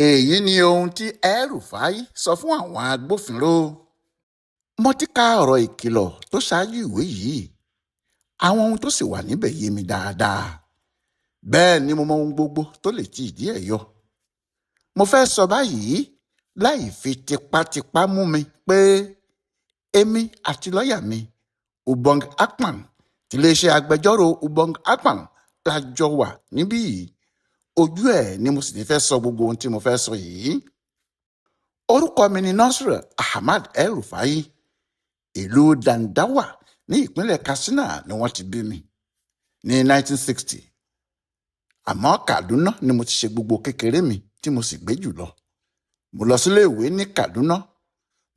èyí ni ohun tí El-Rufai sọ fún àwọn agbófinró. Mo ti ka ọ̀rọ̀ ìkìlọ̀ tó ṣáájú ìwé yìí, àwọn ohun tó sì wà níbẹ̀ yé mi dáadáa. Bẹ́ẹ̀ ni mo mọ ohun gbogbo tó lè ti ìdí ẹ̀ yọ. Mo fẹ́ sọ báyìí láì fi tipátipá mú mi pé èmi àti lọ́ọ̀yà mi Ubong Akpan ti iléeṣẹ́ agbẹjọ́rò Ubong Akpan la jọ wà níbí yìí. Ojú ẹ̀ ni mo sì ti fẹ́ sọ gbogbo ohun tí mo fẹ́ sọ yìí. Orúkọ mi ni Nasir Ahmad El-Rufai. Ìlú Dandawa ní ìpínlẹ̀ Katsina ni wọ́n ti bí mi ní 1960. Àmọ́ Kaduna ni mo ti ṣe gbogbo kékeré mi tí mo sì gbé jùlọ. Mo lọ sílé ìwé ní Kaduna.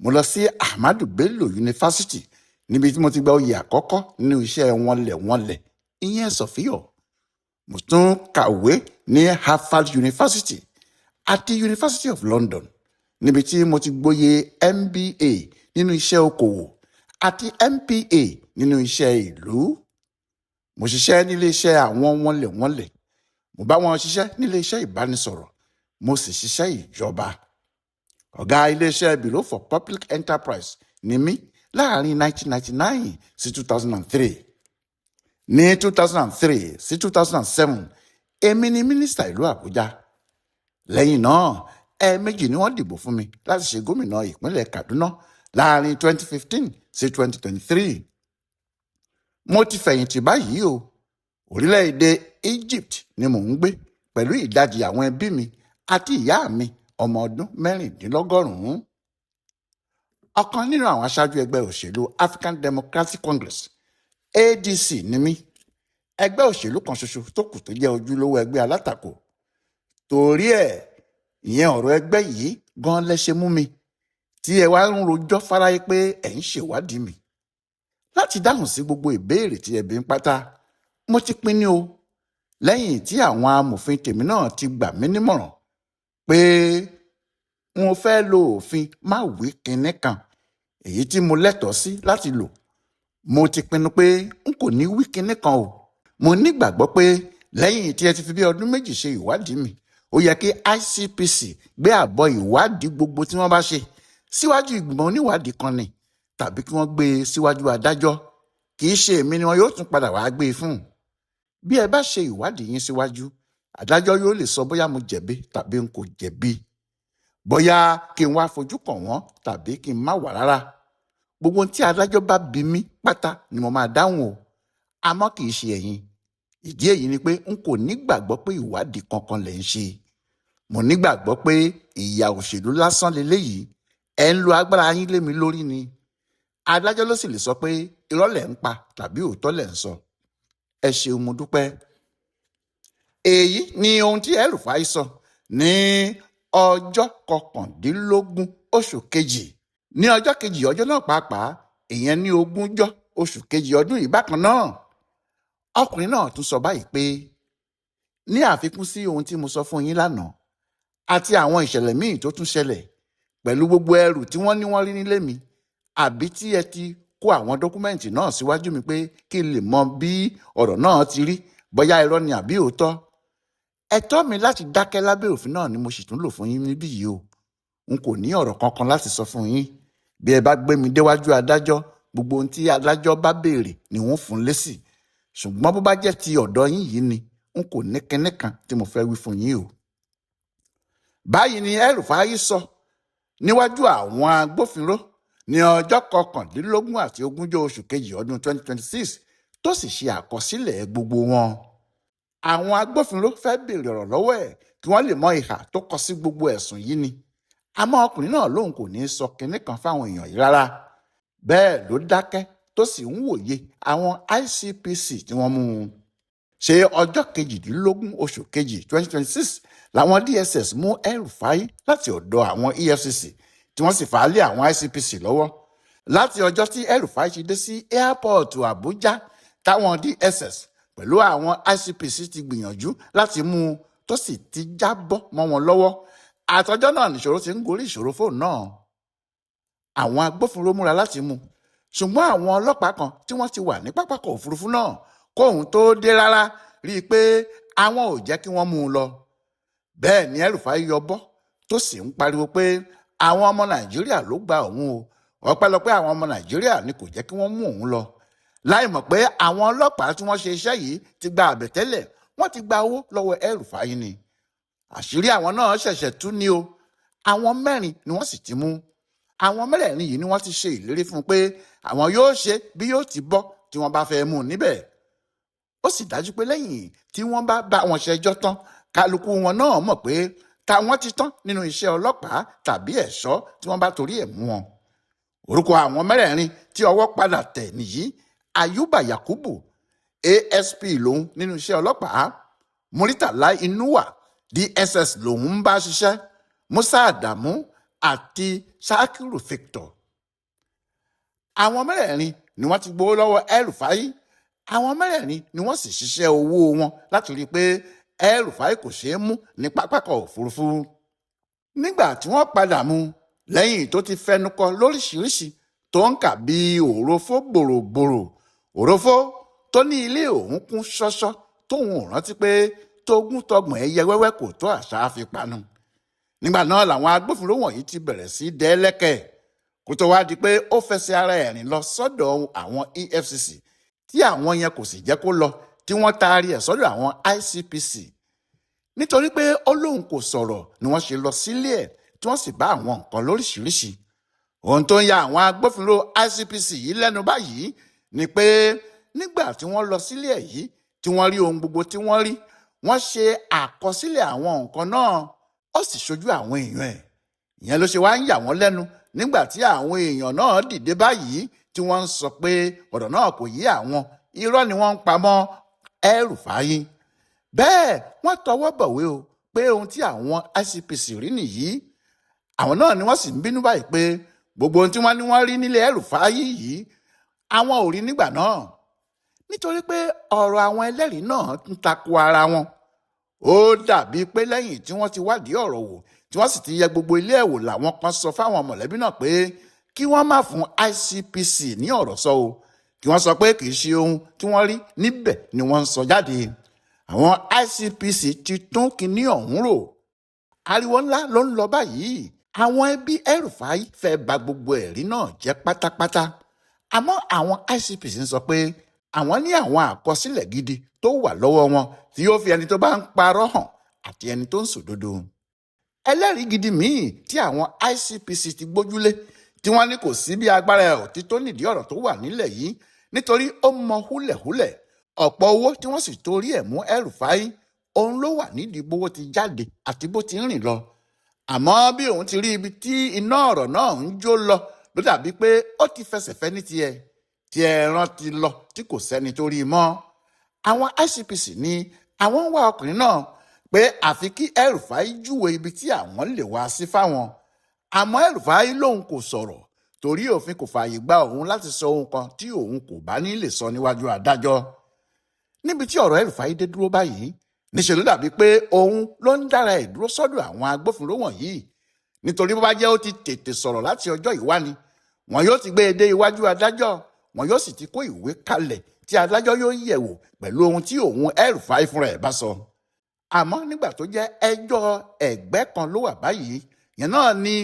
Mo lọ sí Ahmadu Bello University níbi tí mo ti gba oyè àkọ́kọ́ nínú iṣẹ́ wọnlẹ̀wọnlẹ̀, ìyẹn sọ̀fíọ̀. Mo tún kàwé ní Harvard University àti University of London níbi tí mo ti gboyè MBA nínú iṣẹ́ okòwò àti MPA nínú iṣẹ́ ìlú. Mo ṣiṣẹ́ nílé iṣẹ́ àwọn wọnlẹ̀wọnlẹ̀. Mo bá wọn ṣiṣẹ́ nílé iṣẹ́ ìbánisọ̀rọ̀. Mo sì ṣiṣẹ́ ìjọba. Ọ̀gá ilé iṣẹ́ Bureau for Public Enterprise ni mí láàrin 1999 sí 2003. Ní 2003 sí 2007, èmi ni mínísítà ìlú Àbújá. Lẹ́yìn náà, ẹ̀ẹ̀mejì ni wọ́n dìbò fún mi láti ṣe gómìnà ìpínlẹ̀ Kaduna láàrin 2015 sí 2023. Mo ti fẹ̀yìntì báyìí o. Orílẹ̀-èdè Egypt ni mò ń gbé pẹ̀lú ìdajì àwọn ẹbí mi àti ìyá mi ọmọ ọdún 96. Ọ̀kan nínú àwọn aṣáájú ẹgbẹ́ òṣèlú African Democratic Congress ADC ni mí. Ẹgbẹ́ òṣèlú kan ṣoṣo tó kù tó jẹ́ ojúlówó ẹgbẹ́ alátakò. Torí ẹ̀, ìyẹn ọ̀rọ̀ ẹgbẹ́ yìí gan lẹ́ṣẹ̀ mú mi tí ẹ wá ń rojọ́ fáráyé pé ẹ̀ ń ṣèwádìí mi. Láti dáhùn sí gbogbo ìbéèrè tí ẹ bi ń pátá, mo ti pinnu o, lẹ́yìn tí àwọn amòfin tèmi náà ti gbà mí nímọ̀ràn pé mo fẹ́ lo òfin má wí kinní kan èyí tí mo lẹ́tọ̀ọ́ sí láti lò. Mo ti pinnu pé n kò ní wí kinní kan o. Mo nígbàgbọ́ pé lẹ́yìn tí ẹ ti fi bí ọdún méjì ṣe ìwádìí mi, ó yẹ kí ICPC gbé àbọ̀ ìwádìí gbogbo tí wọ́n bá ṣe síwájú ìgbìmọ̀ oníwádìí kan ni, tàbí kí wọ́n gbé e síwájú adájọ́. Kì í ṣe èmi ni wọn yóò tún padà wàá gbé e fún. Bí ẹ bá ṣe ìwádìí yín síwájú, adájọ́ yóò lè sọ bóyá mo jẹ̀bi tàbí n kò jẹ̀bi. Bóyá kí n wá fojú kàn wọ́n tàbí kí n má wá rárá. Gbogbo ohun tí adájọ́ bá bi mí pátá ni mo máa dáhùn o. Àmọ́ kì í ṣe ẹ̀yin. Ìdí èyí ni pé n kò nígbàgbọ́ pé ìwádìí kankan lẹ̀ ń ṣe. Mo nígbàgbọ́ pé ìyà òṣèlú lásán leléyìí. Ẹ ń lo agbára yín lé mi lórí ni. Adájọ́ ló sì lè sọ pé irọ́ lẹ̀ ń pa tàbí òótọ́ lẹ̀ ń sọ. Ẹ ṣeun, mo dúpẹ́. Èyí ni ohun tí El-Rufai sọ ní ọjọ́ 19 oṣù kejì. Ní ọjọ́ kejì ọjọ́ náà pàápàá, ìyẹn ní 20 oṣù kejì ọdún yìí bákan náà. Ọkùnrin náà tún sọ báyìí pé ní àfikún sí ohun tí mo sọ fún yín lánàá àti àwọn ìṣẹ̀lẹ̀ míì tó tún ṣẹlẹ̀ pẹ̀lú gbogbo ẹrù tí wọ́n ní wọ́n rí nílé mi, àbí tí ẹ ti kó àwọn dọ́kúmẹ́ǹtì náà síwájú mi pé kí n lè mọ bí ọ̀rọ̀ náà ti rí, bóyá irọ́ ni àbí òótọ́. Ẹ̀tọ́ mi láti dákẹ́ lábẹ́ òfin náà ni mo sì tún lò fún yín níbí yìí o. N kò ní ọ̀rọ̀ kankan láti sọ fún yín. Bí ẹ bá gbé mi déwájú adájọ́, gbogbo ohun tí adájọ́ bá béèrè ni wọ́n fún lésì. Ṣùgbọ́n bó bá jẹ́ ti ọ̀dọ̀ yín yìí ni, n kò ní kinní kan tí mo fẹ́ wí fún yín o. Báyìí ni El-Rufai sọ níwájú àwọn agbófinró ní ọjọ́ 19 àti 20 oṣù kejì ọdún 2026 tó sì ṣe àkọsílẹ̀ gbogbo wọn. Àwọn agbófinró fẹ́ béèrè ọ̀rọ̀ lọ́wọ́ ẹ̀ kí wọ́n lè mọ ìhà tó kọ sí gbogbo ẹ̀sùn yìí ni. Àmọ́ ọkùnrin náà lòun kò ní sọ kinní kan fáwọn èèyàn yìí rárá. Bẹ́ẹ̀ ló dákẹ́ tó sì ń wòye àwọn ICPC tí wọ́n mú un. Ṣé ọjọ́ 22 oṣù kejì 2026 làwọn DSS mú El-Rufai láti ọ̀dọ̀ àwọn EFCC tí wọ́n sì fà á lé àwọn ICPC lọ́wọ́. Láti ọjọ́ tí El-Rufai ti dé sí airport Àbújá táwọn DSS pẹ̀lú àwọn ICPC ti gbìyànjú láti mú un tó sì ti jábọ́ mọ́ wọn lọ́wọ́. Àtọjọ́ náà nìṣòro ti ń gorí ìṣòro fóònù náà. Àwọn agbófinró múra láti mú un, ṣùgbọ́n àwọn ọlọ́pàá kan tí wọ́n ti wà ní pápákọ̀ òfurufú náà kóhun tó dé rárá rí i pé àwọn ò jẹ́ kí wọ́n mú un lọ. Bẹ́ẹ̀ ni El-Rufai yọ bọ́ tó sì ń pariwo pé àwọn ọmọ Nàìjíríà ló gba òun o, ọpẹ́lọpẹ́ àwọn ọmọ Nàìjíríà ni kò jẹ́ kí wọ́n mú òun lọ, láì mọ̀ pé àwọn ọlọ́pàá tí wọ́n ṣe iṣẹ́ yìí ti gba àbẹ̀tẹ́lẹ̀, wọ́n ti gba owó lọ́wọ́ El-Rufai ni. Àṣírí àwọn náà ṣẹ̀ṣẹ̀ tú ni o. Àwọn 4 ni wọ́n sì ti mú. Àwọn 4 yìí ni wọ́n ti ṣe ìlérí fún un pé àwọn yóò ṣe bí yóò ti bọ́ tí wọ́n bá fẹ́ mú un níbẹ̀. Ó sì dájú pé lẹ́yìn tí wọ́n bá wọn ṣẹjọ́ tán, kálukú wọn náà mọ̀ pé táwọn ti tán nínú iṣẹ́ ọlọ́pàá tàbí ẹ̀ṣọ́ tí wọ́n bá torí ẹ̀ mú wọn. Orúkọ àwọn 4 tí ọwọ́ padà tẹ̀ nìyí: Ayuba Yakubu, ASP lòun nínú iṣẹ́ ọlọ́pàá; Muritala Inuwa, DSS lòun ń bá ṣiṣẹ́; Musa Adamu àti Sakiru Victor. Àwọn 4 ni wọ́n ti gbowó lọ́wọ́ El-Rufai. Àwọn 4 ni wọ́n sì ṣiṣẹ́ owó wọn láti rí i pé El-Rufai kò ṣeé mú ní pápákọ̀ òfurufú. Nígbà tí wọ́n padà mú lẹ́yìn tó ti fẹnukò lóríṣiríṣi tó ń kà bí òrófó gbòrògbòrò, òrófó tó ní ilé òun kún ṣọ́ṣọ́ tóun ò rántí pé tógún-tọgbọ̀n ẹyẹ wẹ́wẹ́ kò tó àṣà àfipánu. Nígbà náà làwọn agbófinró wọ̀nyí ti bẹ̀rẹ̀ sí dẹ́lẹ́kẹ̀ kó tó wá di pé ó fẹsẹ̀ ara ẹ̀ rìn lọ sọ́dọ̀ àwọn EFCC, tí àwọn yẹn kò sì jẹ́ kó lọ, tí wọ́n taari ẹ̀ sọ́dọ̀ àwọn ICPC. Nítorí pé ó lóun kò sọ̀rọ̀ ni wọ́n ṣe lọ sílé ẹ̀ tí wọ́n sì bá àwọn nǹkan lóríṣiríṣi. Ohun tó ń ya àwọn agbófinró ICPC yìí lẹ́nu báyìí ni pé nígbà tí wọ́n lọ sílé ẹ̀ yìí tí wọ́n rí ohun gbogbo tí wọ́n rí, wọ́n ṣe àkọsílẹ̀ àwọn nǹkan náà, ó sì ṣojú àwọn èèyàn ẹ̀. Ìyẹn ló ṣe wá ń yà wọ́n lẹ́nu nígbà tí àwọn èèyàn náà dìde báyìí tí wọ́n ń sọ pé ọ̀rọ̀ náà kò yé àwọn, irọ́ ni wọ́n ń pa mọ́ El-Rufai. Bẹ́ẹ̀ wọ́n tọwọ́ bọ̀wé o pé ohun tí àwọn ICPC rí nìyí. Àwọn náà ni wọ́n sì ń bínú báyìí pé gbogbo ohun tí wọ́n ní wọ́n rí nílé El-Rufai yìí àwọn ò rí nígbà náà, nítorí pé ọ̀rọ̀ àwọn ẹlẹ́rìí náà ń tako ara wọn. Ó dàbí pé lẹ́yìn tí wọ́n ti wádìí ọ̀rọ̀ wò tí wọ́n sì ti yẹ gbogbo ilé ẹ̀ wò, làwọn kan sọ fáwọn mọ̀lẹ́bí náà pé kí wọ́n má fún ICPC ní ọ̀rọ̀ sọ o, kí wọ́n sọ pé kì í ṣe ohun tí wọ́n rí níbẹ̀ ni wọ́n ń sọ jáde. Àwọn ICPC ti tún kinní ọ̀hún rò. Ariwo ńlá ló ń lọ báyìí. Àwọn ẹbí El-Rufai fẹ́ bà gbogbo ẹ̀rí náà jẹ́ pátápátá. Àmọ́ àwọn ICPC ń sọ pé àwọn ní àwọn àkọsílẹ̀ gidi tó wà lọ́wọ́ wọn tí yóò fi ẹni tó bá ń parọ́ hàn àti ẹni tó ń sòdodo. Ẹlẹ́rìí gidi míì tí àwọn ICPC ti gbójúlé tí wọ́n ní kò sí bí agbára ẹ̀ ò ti tó nídìí ọ̀rọ̀ tó wà nílẹ̀ yìí, nítorí ó mọ húlẹ̀húlẹ̀. Ọ̀pọ̀ owó tí wọ́n sì torí ẹ̀ mú El-Rufai, òun ló wà nídìí bówó ti jáde àti bó ti ń rìn lọ. Àmọ́ bí òun ti rí ibi tí iná ọ̀rọ̀ náà ń jó lọ, ló dàbí pé ó ti fẹsẹ̀ fẹ́ ní tiẹ̀, tí ẹran ti lọ tí kò sẹ́ni tó rí i mọ́. Àwọn ICPC ní àwọn ń wá ọkùnrin náà pé àfi kí El-Rufai júwe ibi tí àwọn lè wá sí fáwọn. Àmọ́ El-Rufai lòun kò sọ̀rọ̀ torí òfin kò fààyè gba òun láti sọ ohun kan tí òun kò bá ní lè sọ níwájú adájọ́. Níbi tí ọ̀rọ̀ El-Rufai dé dúró báyìí, níṣẹ́ ló dàbí pé òun ló ń dára ẹ̀ dúró sọ́dọ̀ àwọn agbófinró wọ̀nyí, nítorí bó bá jẹ́ ó ti tètè sọ̀rọ̀ láti ọjọ́ ìwá ni, wọn yóò ti gbé e dé iwájú adájọ́, wọn yóò sì ti kó ìwé kalẹ̀ tí adájọ́ yóò yẹ̀wò pẹ̀lú ohun tí òun El-Rufai fúnra ẹ̀ bá sọ. Àmọ́ nígbà tó jẹ́ ẹjọ́ ẹgbẹ́ kan ló wà báyìí, yẹn náà ni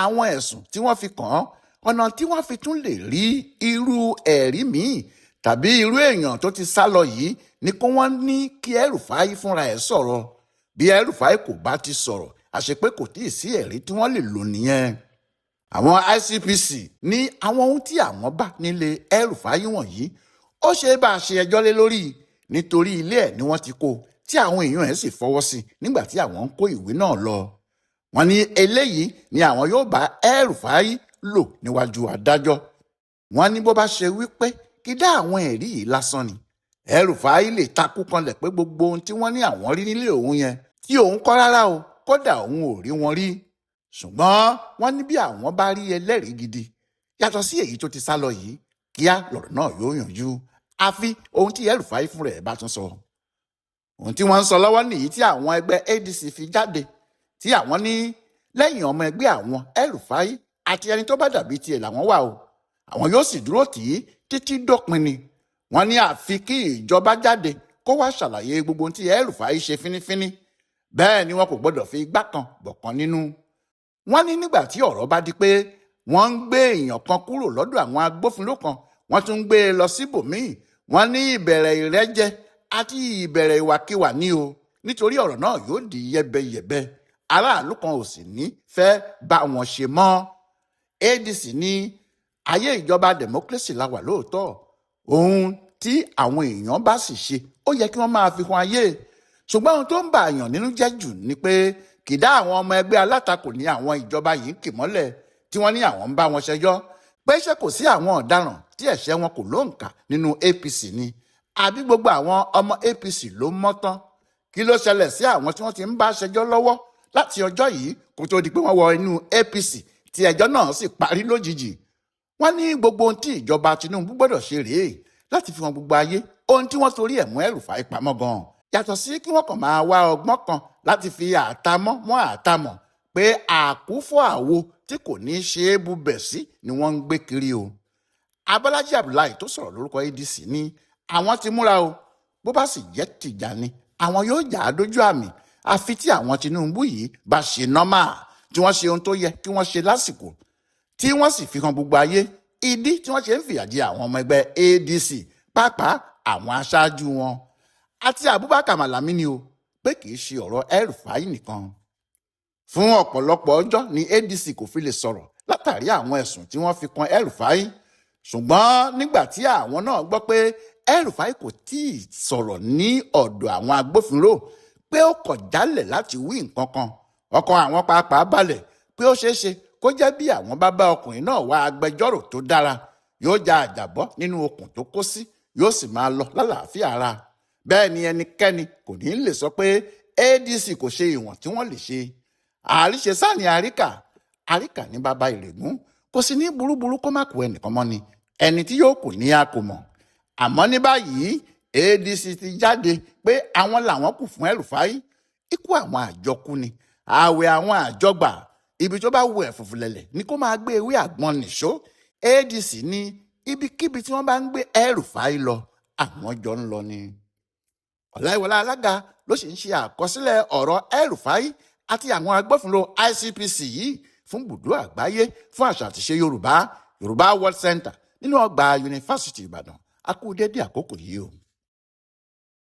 àwọn ẹ̀sùn tí wọ́n fi kàn án, ọ̀nà tí wọ́n fi tún lè rí irú ẹ̀rí míì tàbí irú èèyàn tó ti sá lọ yìí ni kó wọ́n ní kí El-Rufai fúnra ẹ̀ sọ̀rọ̀. Bí El-Rufai kò bá ti sọ̀rọ̀, àṣepé kò tíì sí ẹ̀rí tí wọ́n lè lò nìyẹn. Àwọn ICPC ní àwọn ohun tí àwọn bá nílé El-Rufai wọ̀nyí ó ṣe bá a ṣe ẹjọ́ lé lórí, nítorí ilé ẹ̀ ni wọ́n ti kó, tí àwọn èèyàn ẹ̀ sì fọwọ́ sí nígbà tí àwọn ń kó ìwé náà lọ. Wọ́n ní eléyìí ni àwọn yóò bá El-Rufai lò níwájú adájọ́. Wọ́n ní bó bá ṣe wípé kí dá àwọn ẹ̀rí yìí lásán ni, El-Rufai lè takú kanlẹ̀ pé gbogbo ohun tí wọ́n ní àwọn rí nílé òun yẹn tí òun kọ́ rárá o, kódà òun ò rí wọn rí. Ṣùgbọ́n wọ́n ní bí àwọn bá rí ẹlẹ́rìí gidi yàtọ̀ sí èyí tó ti sá lọ yìí, kíá lọ̀rọ̀ náà yóò yanjú, àfi ohun tí El-Rufai fúnra ẹ̀ bá tún sọ. Ohun tí wọ́n ń sọ lọ́wọ́ nìyí tí àwọn ẹgbẹ́ ADC fi jáde, tí àwọn ní lẹ́yìn ọmọ ẹgbẹ́ àwọn El-Rufai àti ẹni tó bá dàbí tiẹ̀ làwọn wà o, àwọn yóò sì dúró tì í títí dópin ni. Wọ́n ní àfi kí ìjọba jáde kó wá ṣàlàyé gbogbo ohun tí El-Rufai ṣe fínífíní. Bẹ́ẹ̀ ni wọn kò gbọdọ̀ fi igbá kan bọ̀kan nínú. wọ́n ní nígbà tí ọ̀rọ̀ bá di pé wọ́n ń gbé èèyàn kan kúrò lọ́dọ̀ àwọn agbófinró kan wọ́n tún ń gbé e lọ síbòmíì, wọ́n ní ìbẹ̀rẹ̀ ìrẹ́jẹ àti ìbẹ̀rẹ̀ ìwàkiwà ní o, nítorí ọ̀rọ̀ náà yóò di yẹbẹyẹbẹ, aráàlú kan ò sì ní fẹ́ bá wọn ṣe mọ́. ADC ní ayé ìjọba democracy la wà lóòótọ́, ohun tí àwọn èèyàn bá sì ṣe ó yẹ kí wọ́n máa fi hàn ayé, ṣùgbọ́n ohun tó ń bà èèyàn nínú jẹ́ jù ni pé kìdá àwọn ọmọ ẹgbẹ́ alátakò ní àwọn ìjọba yìí ń kì mọ́lẹ̀ tí wọ́n ní àwọn ń bá wọn ṣẹjọ́ pé ṣé kò sí àwọn ọ̀daràn tí ẹ̀ṣẹ̀ wọn kò lóǹkà nínú APC ni, àbí gbogbo àwọn ọmọ APC ló mọ́ tán. Kí ló ṣẹlẹ̀ sí àwọn tí wọ́n ti ń bá ṣẹjọ́ lọ́wọ́ láti ọjọ́ yìí kó tó di pé wọ́n wọ inú APC tí ẹjọ́ náà sì parí lójijì? Wọ́n ní gbogbo ohun tí ìjọba Tinubu gbọ́dọ̀ ṣe rèé láti fi hàn gbogbo ayé ohun tí wọ́n torí ẹ̀ mú El-Rufai pamọ́ gan-an, yàtọ̀ sí kí wọ́n kàn máa wá ọgbọ́n kan láti fi àtàmọ́ mọ́ àtàmọ́ pé àkúfọ̀ àwo tí kò ní ṣe é bubẹ̀ sí ni wọ́n ń gbé kiri o. Abọ́lájí Abdullahi tó sọ̀rọ̀ lórúkọ ADC ní àwọn ti múra o, bó bá sì jẹ́ tìjà ni àwọn yóò jà á dójú àmì, àfi tí àwọn Tinubu yìí bá ṣe nọ́mà tí wọ́n ṣe ohun tó yẹ kí wọ́n ṣe lásìkò tí wọ́n sì fi hàn gbogbo ayé ìdí tí wọ́n ṣe ń fìyà jẹ àwọn ọmọ ẹgbẹ́ ADC pàápàá àwọn aṣáájú wọn àti Abubakar Malami ni o, pé kì í ṣe ọ̀rọ̀ El-Rufai nìkan. Fún ọ̀pọ̀lọpọ̀ ọjọ́ ni ADC kò fi lè sọ̀rọ̀ látàrí àwọn ẹ̀sùn tí wọ́n fi kan El-Rufai, ṣùgbọ́n nígbà tí àwọn náà gbọ́ pé El-Rufai kò tíì sọ̀rọ̀ ní ọ̀dọ̀ àwọn agbófinró pé ó kọ̀ jálẹ̀ láti wí nǹkan kan, ọkàn àwọn pàápàá balẹ̀ pé ó ṣeé ṣe kó jẹ́ bí àwọn bá bá ọkùnrin náà wá agbẹjọ́rò tó dára, yóò já àjàbọ́ nínú okùn tó kó sí, yóò sì máa lọ lálàáfíà ara. Bẹ́ẹ̀ ni ẹnikẹ́ni kò ní lè sọ pé ADC kò ṣe ìwọ̀n tí wọ́n lè ṣe. Àríṣe sáà ní àríkà ní bàbá ìrègùn, kò sí ní burúburú kó má kú ẹnìkan mọ́ ni, ẹni tí yóò kù ní a kò mọ̀. Àmọ́ ní báyìí ADC ti jáde pé àwọn làwọn kù fún El-Rufai, ikú àwọn àjọkú ni, ààwẹ̀ àwọn àjọgbà, ibi tó bá wù ẹ̀fùfùlẹ̀lẹ̀ ni kó máa gbé ewé àgbọn nìṣó. ADC ní ibikíbi tí wọ́n bá ń gbé El-Rufai lọ àwọn jọ ń lọ ni. Ọláìwọlá Alága ló sì ń ṣe àkọsílẹ̀ ọ̀rọ̀ El-Rufai àti àwọn agbófinró ICPC yìí fún Bùdó Àgbáyé fún àṣà àtìṣe Yorùbá World Center nínú ọgbà Yunifásitì Ìbàdàn. A kú dédé àkókò yìí o.